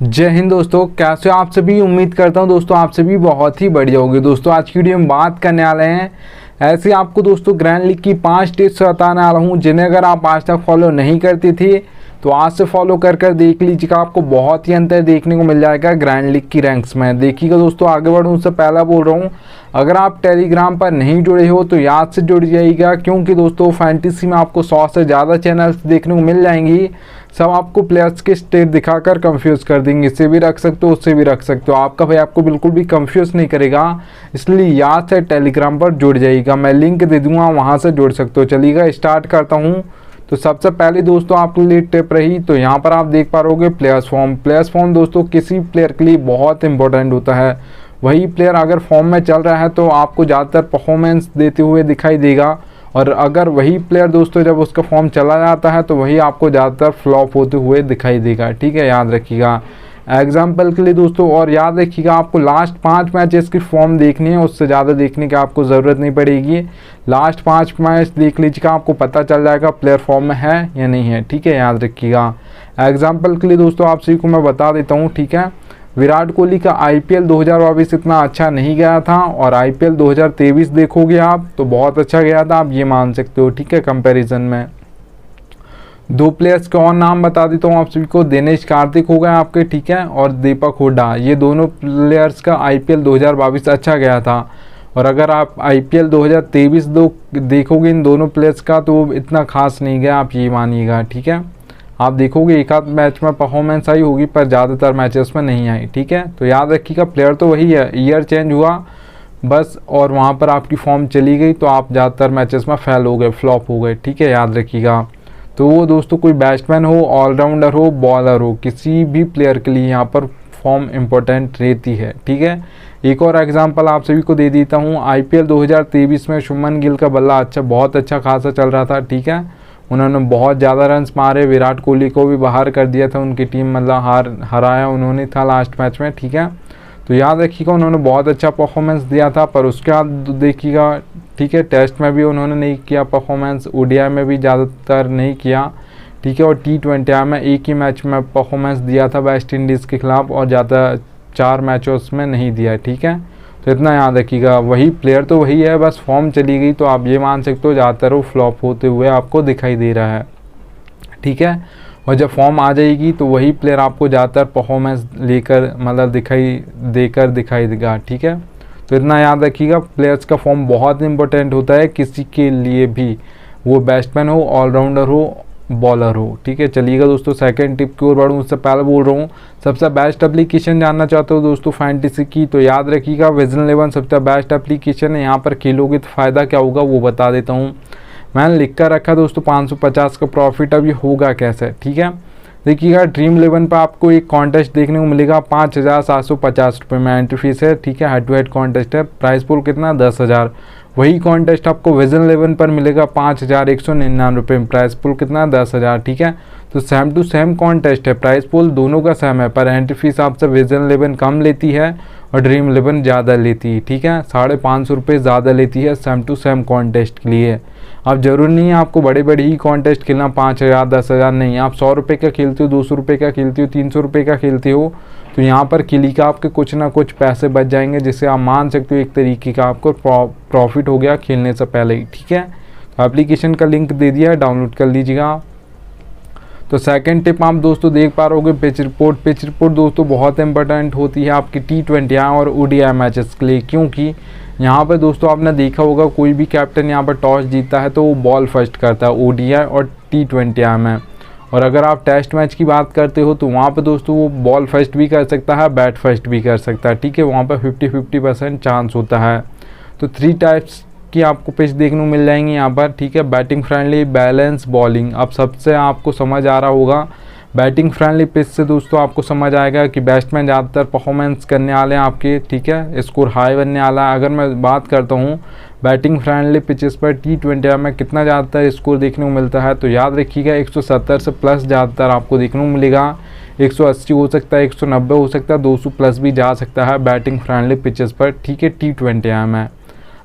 जय हिंद दोस्तों, कैसे हो आप सभी। उम्मीद करता हूं दोस्तों आप सभी बहुत ही बढ़िया होंगे। दोस्तों आज की वीडियो में बात करने वाले हैं ऐसे आपको दोस्तों ग्रैंड लीग की 5 टिप्स बताने वाला हूं जिन्हें अगर आप आज तक फॉलो नहीं करती थी तो आज से फॉलो कर देख लीजिएगा। आपको बहुत ही अंतर देखने को मिल जाएगा ग्रैंड लीग की रैंक्स में। देखिएगा दोस्तों, आगे बढ़ूँ उससे पहला बोल रहा हूँ, अगर आप टेलीग्राम पर नहीं जुड़े हो तो याद से जुड़ जाइएगा, क्योंकि दोस्तों फैंटेसी में आपको 100 से ज़्यादा चैनल्स देखने को मिल जाएंगी। सब आपको प्लेयर्स के स्टेट दिखाकर कंफ्यूज कर देंगे, इससे भी रख सकते हो उससे भी रख सकते हो। आपका भाई आपको बिल्कुल भी कंफ्यूज नहीं करेगा, इसलिए याद से टेलीग्राम पर जुड़ जाइएगा। मैं लिंक दे दूंगा, वहां से जुड़ सकते हो। चलिएगा स्टार्ट करता हूँ। तो सबसे पहले दोस्तों आपके लिए टिप रही, तो यहाँ पर आप देख पा रहोगे प्लेयर्स फॉर्म। प्लेयर्स फॉर्म दोस्तों किसी प्लेयर के लिए बहुत इंपॉर्टेंट होता है। वही प्लेयर अगर फॉर्म में चल रहा है तो आपको ज़्यादातर परफॉर्मेंस देते हुए दिखाई देगा, और अगर वही प्लेयर दोस्तों जब उसका फॉर्म चला जाता है तो वही आपको ज़्यादातर फ्लॉप होते हुए दिखाई देगा। ठीक है, याद रखिएगा एग्जाम्पल के लिए दोस्तों। और याद रखिएगा आपको लास्ट 5 मैचेस की फॉर्म देखनी है, उससे ज़्यादा देखने की आपको ज़रूरत नहीं पड़ेगी। लास्ट 5 मैच देख लीजिएगा, आपको पता चल जाएगा प्लेयर फॉर्म में है या नहीं है। ठीक है, याद रखिएगा। एग्जाम्पल के लिए दोस्तों आप सभी को मैं बता देता हूँ। ठीक है, विराट कोहली का IPL 2022 इतना अच्छा नहीं गया था, और IPL 2023 देखोगे आप तो बहुत अच्छा गया था, आप ये मान सकते हो। ठीक है, कंपैरिजन में 2 प्लेयर्स के और नाम बता देता हूँ आप सभी को। दिनेश कार्तिक हो गए आपके, ठीक है, और दीपक हुड्डा। ये दोनों प्लेयर्स का IPL 2022 अच्छा गया था, और अगर आप IPL 2023 देखोगे इन दोनों प्लेयर्स का तो इतना खास नहीं गया, आप ये मानिएगा। ठीक है, आप देखोगे एक आध मैच में परफॉर्मेंस आई होगी पर ज़्यादातर मैचेस में नहीं आई। ठीक है, तो याद रखिएगा प्लेयर तो वही है, ईयर चेंज हुआ बस, और वहाँ पर आपकी फॉर्म चली गई तो आप ज़्यादातर मैचेस में फेल हो गए, फ्लॉप हो गए। ठीक है, याद रखिएगा। तो वो दोस्तों कोई बैट्समैन हो, ऑलराउंडर हो, बॉलर हो, किसी भी प्लेयर के लिए यहाँ पर फॉर्म इम्पोर्टेंट रहती है। ठीक है, एक और एग्जांपल आप सभी को दे देता हूँ। IPL 2023 में शुभमन गिल का बल्ला बहुत अच्छा खासा चल रहा था। ठीक है, उन्होंने बहुत ज़्यादा रन्स मारे, विराट कोहली को भी बाहर कर दिया था, उनकी टीम मतलब हराया उन्होंने था लास्ट मैच में। ठीक है, तो याद रखिएगा उन्होंने बहुत अच्छा परफॉर्मेंस दिया था, पर उसके बाद देखिएगा ठीक है टेस्ट में भी उन्होंने नहीं किया परफॉर्मेंस, ODI में भी ज़्यादातर नहीं किया। ठीक है, और T20 में एक ही मैच में परफॉर्मेंस दिया था वेस्ट इंडीज़ के खिलाफ, और ज़्यादा 4 मैचों में नहीं दिया। ठीक है, तो इतना याद रखिएगा, वही प्लेयर तो वही है, बस फॉर्म चली गई तो आप ये मान सकते हो ज़्यादातर वो फ्लॉप होते हुए आपको दिखाई दे रहा है। ठीक है, और जब फॉर्म आ जाएगी तो वही प्लेयर आपको ज़्यादातर परफॉर्मेंस लेकर मतलब दिखाई देगा। ठीक है, तो इतना याद रखिएगा, प्लेयर्स का फॉर्म बहुत इंपॉर्टेंट होता है किसी के लिए भी, वो बैट्समैन हो, ऑलराउंडर हो, बॉलर हो। ठीक है, चलिएगा दोस्तों सेकंड टिप की ओर बढ़ूँ उससे पहले बोल रहा हूँ, सबसे बेस्ट एप्लीकेशन जानना चाहते हो दोस्तों फैंटेसी की तो याद रखिएगा विजन 11 सबसे बेस्ट एप्लीकेशन है। यहाँ पर खेलोगे तो फ़ायदा क्या होगा वो बता देता हूँ। मैंने लिख कर रखा दोस्तों 550 का प्रॉफिट, अब ये होगा कैसे। ठीक है, देखिएगा ड्रीम 11 पर आपको एक कॉन्टेस्ट देखने को मिलेगा 5750 रुपये में एंट्री फीस है। ठीक है, हेड टू हेड कॉन्टेस्ट है, प्राइस पूल कितना 10,000। वही कॉन्टेस्ट आपको विजन 11 पर मिलेगा 5199 रुपये में, प्राइस पूल कितना 10,000। ठीक है, तो सेम टू सेम कॉन्टेस्ट है, प्राइस पूल दोनों का सेम है, पर एंट्री फीस आपसे विजन 11 कम लेती है और ड्रीम 11 ज़्यादा लेती है। ठीक है, 550 रुपये ज़्यादा लेती है सेम टू सेम कॉन्टेस्ट के लिए। अब जरूरी नहीं है आपको बड़े बड़े ही कॉन्टेस्ट खेलना, 5000 10,000 नहीं, आप 100 रुपये का खेलते हो, 200 रुपये का खेलते हो, 300 रुपये का खेलते हो, तो यहाँ पर किली का आपके कुछ ना कुछ पैसे बच जाएंगे, जिससे आप मान सकते हो एक तरीके का आपको प्रॉफिट हो गया खेलने से पहले ही। ठीक है, तो एप्लीकेशन का लिंक दे दिया है, डाउनलोड कर लीजिएगा। तो सेकंड टिप आप दोस्तों देख पा रहोगे पिच रिपोर्ट। पिच रिपोर्ट दोस्तों बहुत इंपॉर्टेंट होती है आपकी T20 और ODI मैचेस के लिए, क्योंकि यहाँ पर दोस्तों आपने देखा होगा कोई भी कैप्टन यहाँ पर टॉस जीतता है तो वो बॉल फर्स्ट करता है ODI और T20 में, और अगर आप टेस्ट मैच की बात करते हो तो वहाँ पर दोस्तों वो बॉल फर्स्ट भी कर सकता है, बैट फर्स्ट भी कर सकता है। ठीक है, वहाँ पर 50-50% चांस होता है। तो 3 टाइप्स की आपको पिच देखने को मिल जाएंगी यहाँ पर। ठीक है, बैटिंग फ्रेंडली, बैलेंस, बॉलिंग। अब सबसे आपको समझ आ रहा होगा बैटिंग फ्रेंडली पिच से दोस्तों आपको समझ आएगा कि बैट्समैन ज़्यादातर परफॉर्मेंस करने वाले हैं आपके। ठीक है, स्कोर हाई बनने वाला है। अगर मैं बात करता हूँ बैटिंग फ्रेंडली पिचेस पर T20 में कितना ज़्यादातर स्कोर देखने को मिलता है, तो याद रखिएगा 170 से प्लस ज़्यादातर आपको देखने को मिलेगा। 180 हो सकता है, 190 हो सकता है, 200 प्लस भी जा सकता है बैटिंग फ्रेंडली पिचेस पर। ठीक है, T20 में।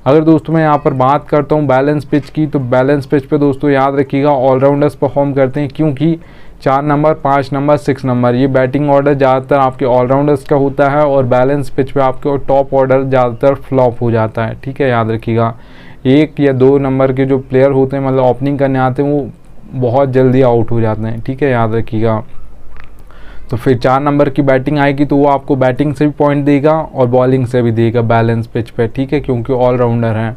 अगर दोस्तों मैं यहाँ पर बात करता हूँ बैलेंस पिच की, तो बैलेंस पिच पे दोस्तों याद रखिएगा ऑलराउंडर्स परफॉर्म करते हैं, क्योंकि 4 नंबर, 5 नंबर, 6 नंबर, ये बैटिंग ऑर्डर ज़्यादातर आपके ऑलराउंडर्स का होता है और बैलेंस पिच पे आपके टॉप ऑर्डर ज़्यादातर फ्लॉप हो जाता है। ठीक है, याद रखिएगा। 1 या 2 नंबर के जो प्लेयर होते हैं, मतलब ओपनिंग करने आते हैं, वो बहुत जल्दी आउट हो जाते हैं। ठीक है, याद रखिएगा। तो फिर 4 नंबर की बैटिंग आएगी तो वो आपको बैटिंग से भी पॉइंट देगा और बॉलिंग से भी देगा बैलेंस पिच पे। ठीक है, क्योंकि ऑलराउंडर हैं।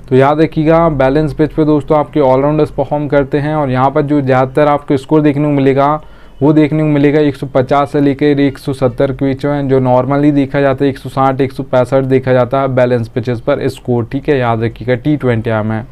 तो याद रखिएगा, बैलेंस पिच पे दोस्तों आपके ऑलराउंडर्स परफॉर्म करते हैं। और यहाँ पर जो ज़्यादातर आपको स्कोर देखने को मिलेगा वो देखने को मिलेगा 150 से लेकर 170 के बीच में। जो नॉर्मली देखा जाता है 160, 165 देखा जाता है बैलेंस पिचेस पर स्कोर। ठीक है, याद रखिएगा, T20 में।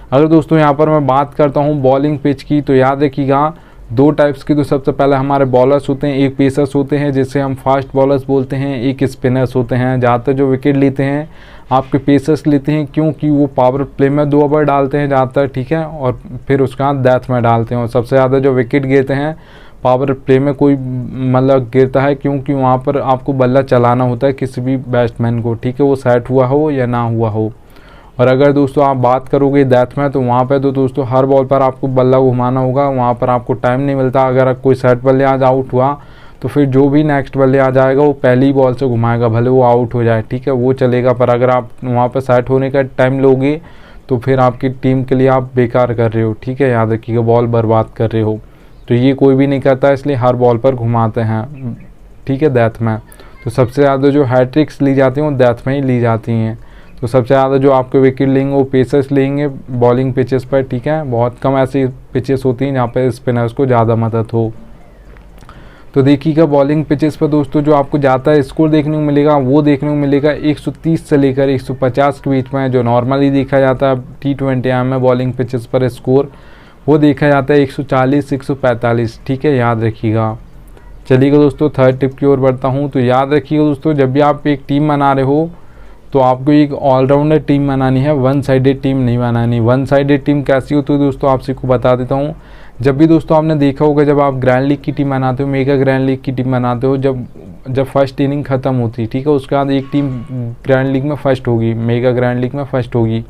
अगर दोस्तों यहाँ पर मैं बात करता हूँ बॉलिंग पिच की, तो याद रखिएगा 2 टाइप्स की। तो सबसे पहले हमारे बॉलर्स होते हैं, एक पेसर्स होते हैं जिसे हम फास्ट बॉलर्स बोलते हैं, एक स्पिनर्स होते हैं। ज़्यादातर जो विकेट लेते हैं आपके पेसर्स लेते हैं, क्योंकि वो पावर प्ले में 2 ओवर डालते हैं ज़्यादातर। ठीक है, और फिर उसका डेथ में डालते हैं। और सबसे ज़्यादा जो विकेट गिरते हैं पावर प्ले में कोई मतलब गिरता है, क्योंकि वहाँ पर आपको बल्ला चलाना होता है किसी भी बैट्समैन को। ठीक है, वो सेट हुआ हो या ना हुआ हो। और अगर दोस्तों आप बात करोगे डेथ में, तो वहाँ पे तो दोस्तों हर बॉल पर आपको बल्ला घुमाना होगा, वहाँ पर आपको टाइम नहीं मिलता। अगर कोई सेट बल्ले आज आउट हुआ तो फिर जो भी नेक्स्ट बल्ले आ जाएगा वो पहली बॉल से घुमाएगा, भले वो आउट हो जाए। ठीक है, वो चलेगा। पर अगर आप वहाँ पर सेट होने का टाइम लोगे तो फिर आपकी टीम के लिए आप बेकार कर रहे हो। ठीक है, याद रखिएगा, बॉल बर्बाद कर रहे हो। तो ये कोई भी नहीं करता, इसलिए हर बॉल पर घुमाते हैं। ठीक है, डेथ में। तो सबसे ज़्यादा जो हैट्रिक्स ली जाती हैं वो डेथ में ही ली जाती हैं। तो सबसे ज़्यादा जो आपके विकेट लेंगे वो पेसर्स लेंगे बॉलिंग पिचेस पर। ठीक है, बहुत कम ऐसी पिचेस होती हैं जहाँ पर स्पिनर्स को ज़्यादा मदद हो। तो देखिएगा बॉलिंग पिचेस पर दोस्तों जो आपको ज़्यादा स्कोर देखने को मिलेगा वो देखने को मिलेगा 130 से लेकर 150 के बीच में। जो नॉर्मली देखा जाता है T20 में बॉलिंग पिचेस पर स्कोर, वो देखा जाता है 140 से 145। ठीक है, याद रखिएगा। चलिएगा दोस्तों, थर्ड टिप की ओर बढ़ता हूँ। तो याद रखिएगा दोस्तों, जब भी आप एक टीम बना रहे हो तो आपको एक ऑलराउंडर टीम बनानी है, वन साइडेड टीम नहीं बनानी। वन साइडेड टीम कैसी होती है दोस्तों, आपसे को बता देता हूँ। जब भी दोस्तों आपने देखा होगा, जब आप ग्रैंड लीग की टीम बनाते हो, मेगा ग्रैंड लीग की टीम बनाते हो, जब फर्स्ट इनिंग ख़त्म होती है, ठीक है, उसके बाद एक टीम ग्रैंड लीग में फर्स्ट होगी, मेगा ग्रैंड लीग में फर्स्ट होगी।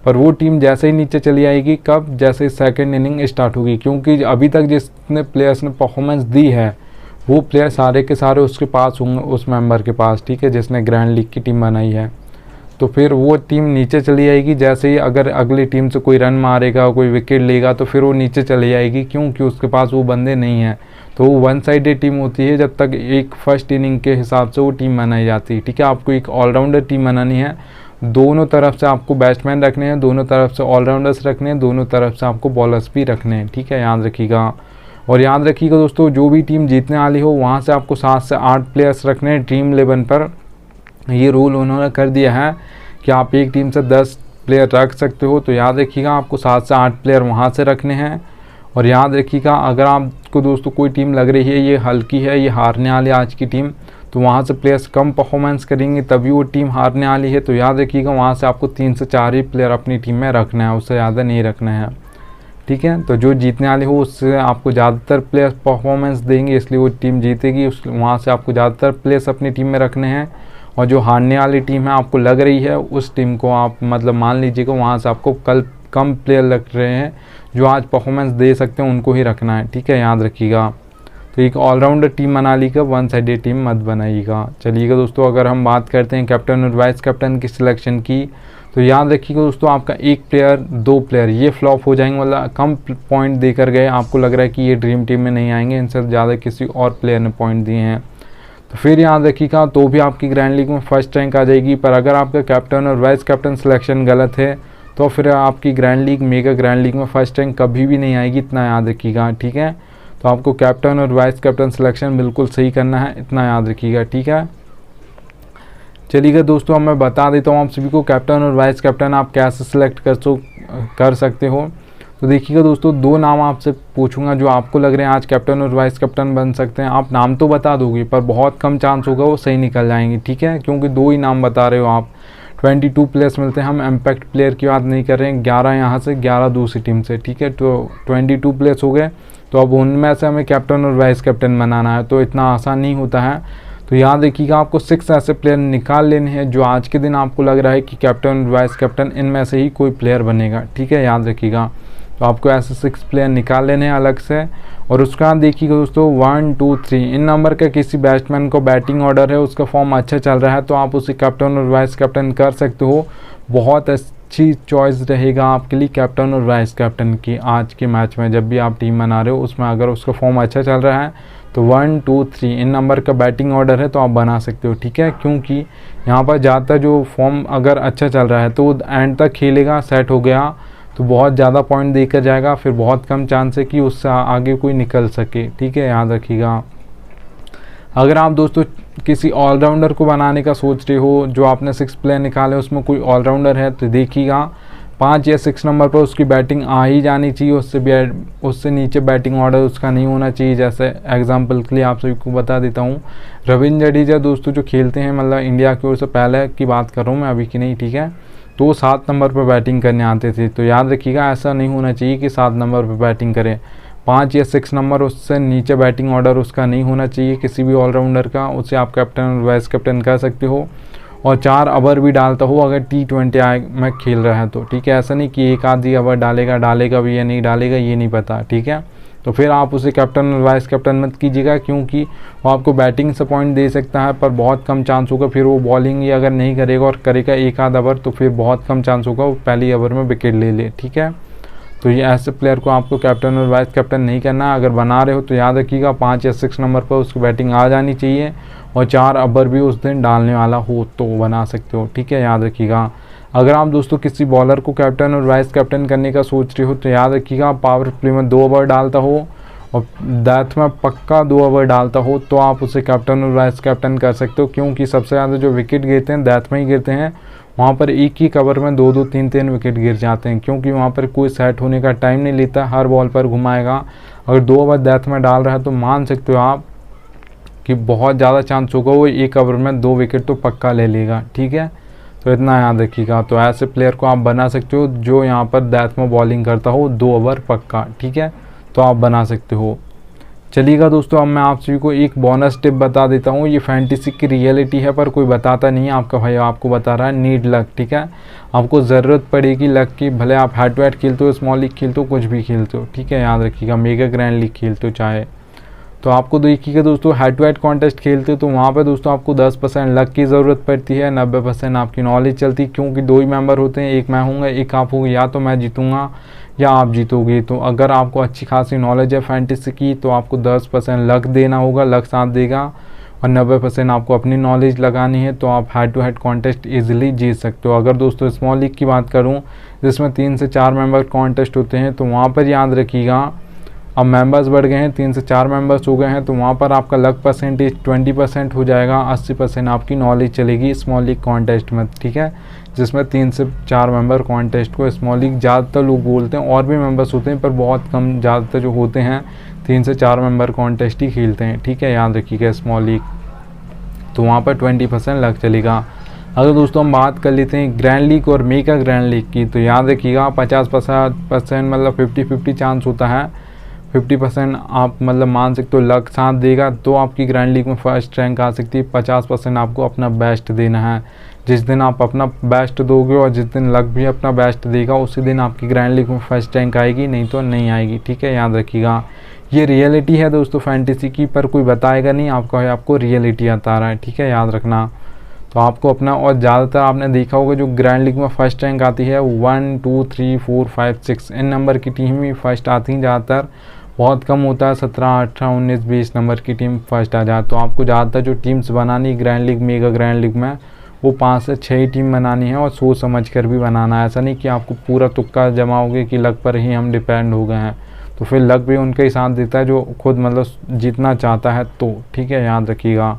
पर वो टीम जैसे ही नीचे चली आएगी, कब, जैसे सेकंड इनिंग स्टार्ट होगी। क्योंकि अभी तक जिसने प्लेयर्स ने परफॉर्मेंस दी है वो प्लेयर सारे के सारे उसके पास होंगे, उस मेंबर के पास। ठीक है, जिसने ग्रैंड लीग की टीम बनाई है। तो फिर वो टीम नीचे चली आएगी। जैसे ही अगर अगली टीम से कोई रन मारेगा, कोई विकेट लेगा, तो फिर वो नीचे चली जाएगी, क्योंकि उसके पास वो बंदे नहीं हैं। तो वो वन साइडेड टीम होती है जब तक एक फर्स्ट इनिंग के हिसाब से वो टीम बनाई जाती है। ठीक है, आपको एक ऑलराउंडर टीम बनानी है। दोनों तरफ से आपको बैट्समैन रखने हैं, दोनों तरफ से ऑलराउंडर्स रखने हैं, दोनों तरफ से आपको बॉलर्स भी रखने हैं। ठीक है, याद रखिएगा। और याद रखिएगा दोस्तों, जो भी टीम जीतने वाली हो वहाँ से आपको 7 से 8 प्लेयर्स रखने हैं ड्रीम 11 पर। ये रूल उन्होंने कर दिया है कि आप एक टीम से 10 प्लेयर रख सकते हो। तो याद रखिएगा, आपको 7 से 8 प्लेयर वहाँ से रखने हैं। और याद रखिएगा, अगर आपको दोस्तों कोई टीम लग रही है ये हल्की है, ये हारने वाली आज की टीम, तो वहाँ से प्लेयर्स कम परफॉर्मेंस करेंगे तभी वो टीम हारने वाली है। तो याद रखिएगा, वहाँ से आपको 3 से 4 ही प्लेयर अपनी टीम में रखना है, उससे ज़्यादा नहीं रखना है। ठीक है, तो जो जीतने वाले हो उससे आपको ज़्यादातर प्लेयर्स परफॉर्मेंस देंगे, इसलिए वो टीम जीतेगी। वहाँ से आपको ज़्यादातर प्लेयर्स अपनी टीम में रखने हैं। और जो हारने वाली टीम है आपको लग रही है, उस टीम को आप मतलब मान लीजिएगा वहाँ से आपको कम प्लेयर लग रहे हैं जो आज परफॉर्मेंस दे सकते हैं, उनको ही रखना है। ठीक है, याद रखिएगा। तो एक ऑलराउंडर टीम बना लीजिएगा, वन साइडेड टीम मत बनाइएगा। चलिएगा दोस्तों, अगर हम बात करते हैं कैप्टन और वाइस कैप्टन की सिलेक्शन की, तो याद रखिएगा दोस्तों, आपका 1 प्लेयर 2 प्लेयर ये फ्लॉप हो जाएंगे, मतलब कम पॉइंट देकर गए, आपको लग रहा है कि ये ड्रीम टीम में नहीं आएंगे, इनसे ज़्यादा किसी और प्लेयर ने पॉइंट दिए हैं। तो फिर याद रखिएगा, तो भी आपकी ग्रैंड लीग में फर्स्ट रैंक आ जाएगी। पर अगर आपका कैप्टन और वाइस कैप्टन सिलेक्शन गलत है तो फिर आपकी grand league, mega grand league में फर्स्ट रैंक कभी भी नहीं आएगी, इतना याद रखिएगा। ठीक है, तो आपको कैप्टन और वाइस कैप्टन सिलेक्शन बिल्कुल सही करना है, इतना याद रखिएगा। ठीक है, चलिएगा दोस्तों, मैं बता देता हूँ आप सभी को कैप्टन और वाइस कैप्टन आप कैसे सिलेक्ट कर सकते हो। तो देखिएगा दोस्तों, 2 नाम आपसे पूछूंगा जो आपको लग रहे हैं आज कैप्टन और वाइस कैप्टन बन सकते हैं। आप नाम तो बता दोगे पर बहुत कम चांस होगा वो सही निकल जाएंगे। ठीक है, क्योंकि 2 ही नाम बता रहे हो आप। 22 प्लेयर्स मिलते हैं, हम इम्पैक्ट प्लेयर की बात नहीं कर रहे हैं। 11 यहाँ से, 11 दूसरी टीम से। ठीक है, तो 22 प्लेयर्स हो गए, तो अब उनमें से हमें कैप्टन और वाइस कैप्टन बनाना है, तो इतना आसान नहीं होता है। तो याद रखिएगा, आपको 6 ऐसे प्लेयर निकाल लेने हैं जो आज के दिन आपको लग रहा है कि कैप्टन और वाइस कैप्टन इनमें से ही कोई प्लेयर बनेगा। ठीक है, याद रखिएगा। तो तो आपको ऐसे 6 प्लेयर निकाल लेने हैं अलग से। और उसके बाद देखिएगा दोस्तों 1 2 3 इन नंबर का किसी बैट्समैन को बैटिंग ऑर्डर है, उसका फॉर्म अच्छा चल रहा है तो आप उसे कैप्टन और वाइस कैप्टन कर सकते हो। बहुत अच्छी चॉइस रहेगा आपके लिए कैप्टन और वाइस कैप्टन की आज के मैच में। जब भी आप टीम बना रहे हो उसमें अगर उसका फॉर्म अच्छा चल रहा है तो 1 2 3 इन नंबर का बैटिंग ऑर्डर है तो आप बना सकते हो, ठीक है। क्योंकि यहाँ पर ज़्यादातर जो फॉर्म अगर अच्छा चल रहा है तो एंड तक खेलेगा, सेट हो गया तो बहुत ज़्यादा पॉइंट देकर जाएगा, फिर बहुत कम चांस है कि उससे आगे कोई निकल सके, ठीक है, याद रखिएगा। अगर आप दोस्तों किसी ऑलराउंडर को बनाने का सोच रहे हो, जो आपने 6 प्लेयर निकाले उसमें कोई ऑलराउंडर है तो देखिएगा 5 या 6 नंबर पर उसकी बैटिंग आ ही जानी चाहिए, उससे नीचे बैटिंग ऑर्डर उसका नहीं होना चाहिए। जैसे एग्जांपल के लिए आप सभी को बता देता हूँ, रविंद्र जडेजा दोस्तों जो खेलते हैं मतलब इंडिया की ओर से, पहले की बात कर रहा हूँ मैं, अभी की नहीं, ठीक है। तो वो 7 नंबर पर बैटिंग करने आते थे, तो याद रखिएगा ऐसा नहीं होना चाहिए कि 7 नंबर पर बैटिंग करें। 5 या 6 नंबर उससे नीचे बैटिंग ऑर्डर उसका नहीं होना चाहिए किसी भी ऑलराउंडर का, उसे आप कैप्टन और वाइस कैप्टन कर सकते हो। और 4 ओवर भी डालता हो अगर T20 में खेल रहा है तो, ठीक है। ऐसा नहीं कि एक आधी ओवर डालेगा भी या नहीं डालेगा ये नहीं पता, ठीक है। तो फिर आप उसे कैप्टन और वाइस कैप्टन मत कीजिएगा, क्योंकि वो आपको बैटिंग से पॉइंट दे सकता है पर बहुत कम चांस होगा फिर वो बॉलिंग ही अगर नहीं करेगा और करेगा एक आध ओवर तो फिर बहुत कम चांस होगा वो पहली ओवर में विकेट ले ले, ठीक है। तो ये ऐसे प्लेयर को आपको कैप्टन और वाइस कैप्टन नहीं करना है। अगर बना रहे हो तो याद रखिएगा 5 या 6 नंबर पर उसकी बैटिंग आ जानी चाहिए और 4 ओवर भी उस दिन डालने वाला हो तो बना सकते हो, ठीक है, याद रखिएगा। अगर आप दोस्तों किसी बॉलर को कैप्टन और वाइस कैप्टन करने का सोच रहे हो तो याद रखिएगा पावर प्ले में 2 ओवर डालता हो और डेथ में पक्का 2 ओवर डालता हो तो आप उसे कैप्टन और वाइस कैप्टन कर सकते हो। क्योंकि सबसे ज़्यादा जो विकेट गिरते हैं डेथ में ही गिरते हैं, वहाँ पर एक ही कवर में 2-2 3-3 विकेट गिर जाते हैं, क्योंकि वहाँ पर कोई सेट होने का टाइम नहीं लेता, हर बॉल पर घुमाएगा। अगर 2 ओवर डेथ में डाल रहा है तो मान सकते हो आप कि बहुत ज़्यादा चांस होगा वो एक ओवर में 2 विकेट तो पक्का ले लेगा, ठीक है। तो इतना याद रखिएगा। तो ऐसे प्लेयर को आप बना सकते हो जो यहाँ पर डेथ में बॉलिंग करता हो 2 ओवर पक्का, ठीक है, तो आप बना सकते हो। चलिएगा दोस्तों, अब मैं आप सभी को एक बोनस टिप बता देता हूँ। ये फैंटेसी की रियलिटी है पर कोई बताता नहीं है, आपका भाई आपको बता रहा है। नीड लक, ठीक है, आपको ज़रूरत पड़ेगी लक की, भले आप हेड टू हेड खेलते हो, स्मॉल लीग खेलते हो, कुछ भी खेलते हो, ठीक है, याद रखिएगा। मेगा ग्रैंड लीग खेलते हो चाहे, तो आपको देखिएगा दोस्तों हेड टू हेड कॉन्टेस्ट खेलते हो तो वहाँ पे दोस्तों आपको 10% लक की ज़रूरत पड़ती है, 90% आपकी नॉलेज चलती है। क्योंकि 2 ही मेंबर होते हैं, एक मैं हूँगा एक आप होंगे, या तो मैं जीतूँगा या आप जीतोगे। तो अगर आपको अच्छी खासी नॉलेज है फैंटेसी की तो आपको 10% लक देना होगा, लक साथ देगा, और 90% आपको अपनी नॉलेज लगानी है, तो आप head to head contest easily जीत सकते हो। अगर दोस्तों स्मॉल लीग की बात करूँ जिसमें 3 से 4 मेंबर कॉन्टेस्ट होते हैं तो वहाँ पर याद रखिएगा अब मेंबर्स बढ़ गए हैं, 3 से 4 मेंबर्स हो गए हैं, तो वहाँ पर आपका लक परसेंटेज 20% हो जाएगा, 80% आपकी नॉलेज चलेगी स्मॉल लीग कॉन्टेस्ट में, ठीक है, जिसमें 3 से 4 मेंबर कॉन्टेस्ट को स्मॉल लीग ज़्यादातर लोग बोलते हैं। और भी मेंबर्स होते हैं पर बहुत कम, ज़्यादातर जो होते हैं 3 से 4 मेंबर कॉन्टेस्ट ही खेलते हैं, ठीक है, याद रखिएगा स्मॉल लीग। तो वहाँ पर 20% लक चलेगा। अगर दोस्तों हम बात कर लेते हैं ग्रैंड लीग और मेगा ग्रैंड लीग की, तो याद रखिएगा 50% मतलब 50-50 चांस होता है। 50% आप मतलब मान सकते हो लक साथ देगा तो आपकी ग्रैंड लीग में फर्स्ट रैंक आ सकती है। 50% आपको अपना बेस्ट देना है। जिस दिन आप अपना बेस्ट दोगे और जिस दिन लक भी अपना बेस्ट देगा उसी दिन आपकी ग्रैंड लीग में फर्स्ट रैंक आएगी, नहीं तो नहीं आएगी, ठीक है, याद रखिएगा। ये रियलिटी है दोस्तों फैंटेसी की, पर कोई बताएगा नहीं, आपको रियलिटी बता रहा है, ठीक है, याद रखना। तो आपको अपना, और ज़्यादातर आपने देखा होगा जो ग्रैंड लीग में फर्स्ट रैंक आती है 1 2 3 4 5 6 इन नंबर की टीम ही फर्स्ट आती है ज़्यादातर, बहुत कम होता है 17 18 19 20 नंबर की टीम फर्स्ट आ जाए। तो आपको ज़्यादातर जो टीम्स बनानी grand league mega grand league में वो 5 से 6 ही टीम बनानी है और सोच समझ कर भी बनाना है। ऐसा नहीं कि आपको पूरा तुक्का जमाओगे कि लक पर ही हम डिपेंड हो गए हैं, तो फिर लक भी उनका ही साथ देता है जो खुद मतलब जीतना चाहता है, तो ठीक है, याद रखिएगा।